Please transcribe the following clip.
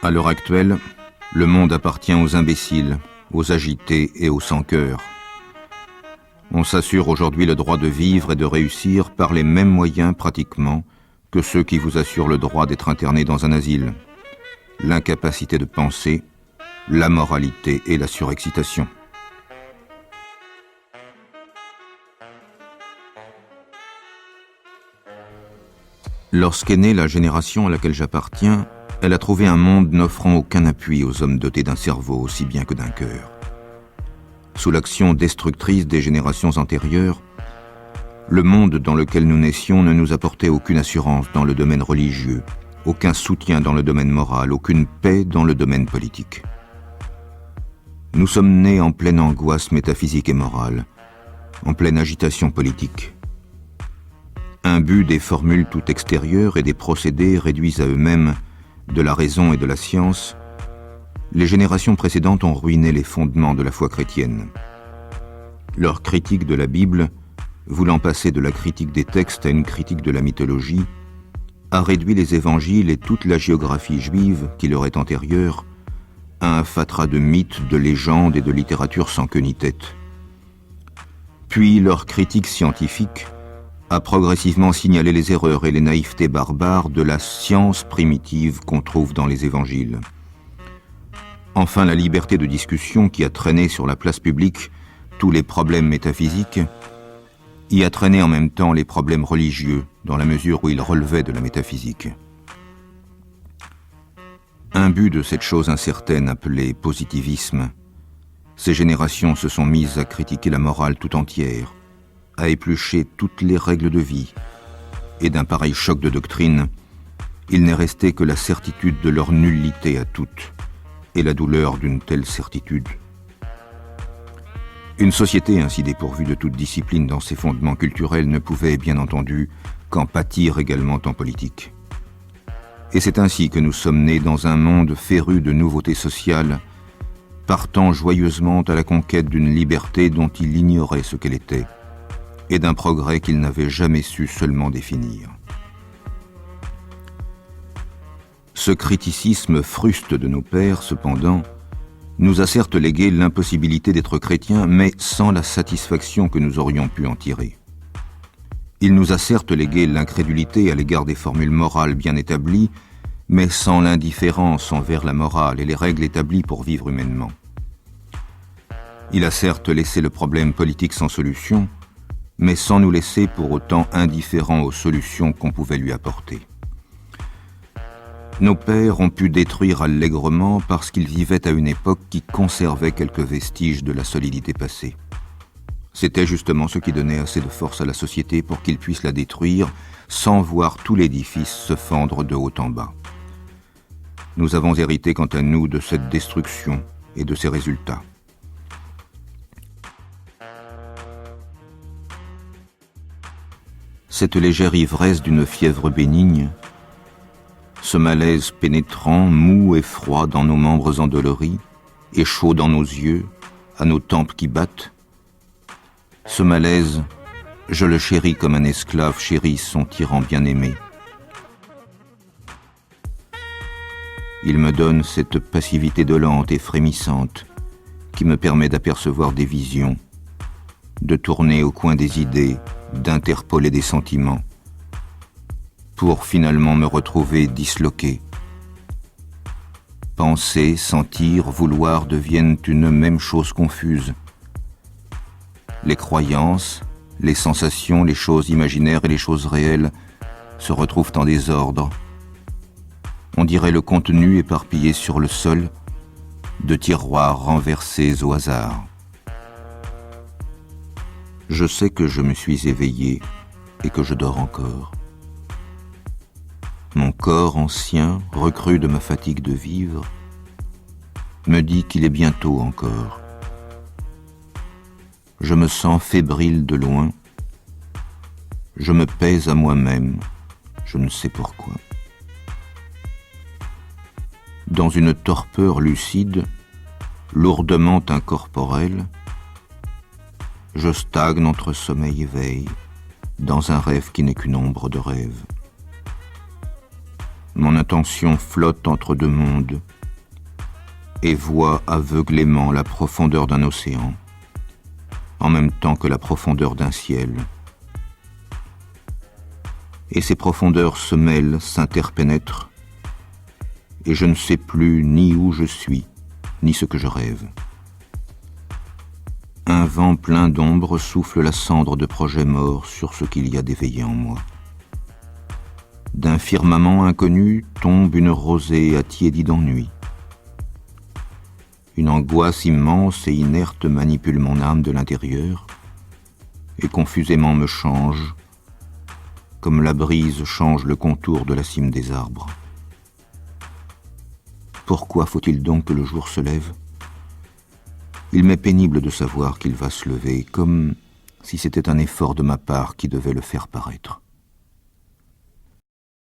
À l'heure actuelle, le monde appartient aux imbéciles, aux agités et aux sans-cœur. On s'assure aujourd'hui le droit de vivre et de réussir par les mêmes moyens pratiquement que ceux qui vous assurent le droit d'être interné dans un asile. L'incapacité de penser, la moralité et la surexcitation. Lorsqu'est née la génération à laquelle j'appartiens, elle a trouvé un monde n'offrant aucun appui aux hommes dotés d'un cerveau aussi bien que d'un cœur. Sous l'action destructrice des générations antérieures, le monde dans lequel nous naissions ne nous apportait aucune assurance dans le domaine religieux, aucun soutien dans le domaine moral, aucune paix dans le domaine politique. Nous sommes nés en pleine angoisse métaphysique et morale, en pleine agitation politique. Imbus des formules tout extérieures et des procédés réduits à eux-mêmes de la raison et de la science, les générations précédentes ont ruiné les fondements de la foi chrétienne. Leur critique de la Bible, voulant passer de la critique des textes à une critique de la mythologie, a réduit les évangiles et toute la géographie juive qui leur est antérieure à un fatras de mythes, de légendes et de littérature sans queue ni tête. Puis leur critique scientifique a progressivement signalé les erreurs et les naïvetés barbares de la science primitive qu'on trouve dans les évangiles. Enfin, la liberté de discussion qui a traîné sur la place publique tous les problèmes métaphysiques y a traîné en même temps les problèmes religieux, dans la mesure où ils relevaient de la métaphysique. Imbus de cette chose incertaine appelée positivisme, ces générations se sont mises à critiquer la morale tout entière, à éplucher toutes les règles de vie, et d'un pareil choc de doctrine, il n'est resté que la certitude de leur nullité à toutes, et la douleur d'une telle certitude. Une société ainsi dépourvue de toute discipline dans ses fondements culturels ne pouvait, bien entendu, qu'en pâtir également en politique. Et c'est ainsi que nous sommes nés dans un monde féru de nouveautés sociales, partant joyeusement à la conquête d'une liberté dont il ignorait ce qu'elle était, et d'un progrès qu'il n'avait jamais su seulement définir. Ce criticisme fruste de nos pères, cependant, nous a certes légué l'impossibilité d'être chrétiens, mais sans la satisfaction que nous aurions pu en tirer. Il nous a certes légué l'incrédulité à l'égard des formules morales bien établies, mais sans l'indifférence envers la morale et les règles établies pour vivre humainement. Il a certes laissé le problème politique sans solution, mais sans nous laisser pour autant indifférents aux solutions qu'on pouvait lui apporter. Nos pères ont pu détruire allègrement parce qu'ils vivaient à une époque qui conservait quelques vestiges de la solidité passée. C'était justement ce qui donnait assez de force à la société pour qu'ils puissent la détruire sans voir tout l'édifice se fendre de haut en bas. Nous avons hérité quant à nous de cette destruction et de ses résultats. Cette légère ivresse d'une fièvre bénigne, ce malaise pénétrant, mou et froid dans nos membres endoloris, et chaud dans nos yeux, à nos tempes qui battent, ce malaise, je le chéris comme un esclave chérit son tyran bien-aimé. Il me donne cette passivité dolente et frémissante qui me permet d'apercevoir des visions, de tourner au coin des idées, d'interpoler des sentiments, pour finalement me retrouver disloqué. Penser, sentir, vouloir deviennent une même chose confuse. Les croyances, les sensations, les choses imaginaires et les choses réelles se retrouvent en désordre. On dirait le contenu éparpillé sur le sol de tiroirs renversés au hasard. Je sais que je me suis éveillé et que je dors encore. Mon corps ancien, recru de ma fatigue de vivre, me dit qu'il est bientôt encore. Je me sens fébrile de loin. Je me pèse à moi-même, je ne sais pourquoi. Dans une torpeur lucide, lourdement incorporelle, je stagne entre sommeil et veille, dans un rêve qui n'est qu'une ombre de rêve. Mon intention flotte entre deux mondes et voit aveuglément la profondeur d'un océan, en même temps que la profondeur d'un ciel. Et ces profondeurs se mêlent, s'interpénètrent, et je ne sais plus ni où je suis, ni ce que je rêve. Un vent plein d'ombre souffle la cendre de projets morts sur ce qu'il y a d'éveillé en moi. D'un firmament inconnu tombe une rosée attiédie d'ennui. Une angoisse immense et inerte manipule mon âme de l'intérieur et confusément me change, comme la brise change le contour de la cime des arbres. Pourquoi faut-il donc que le jour se lève ? Il m'est pénible de savoir qu'il va se lever, comme si c'était un effort de ma part qui devait le faire paraître.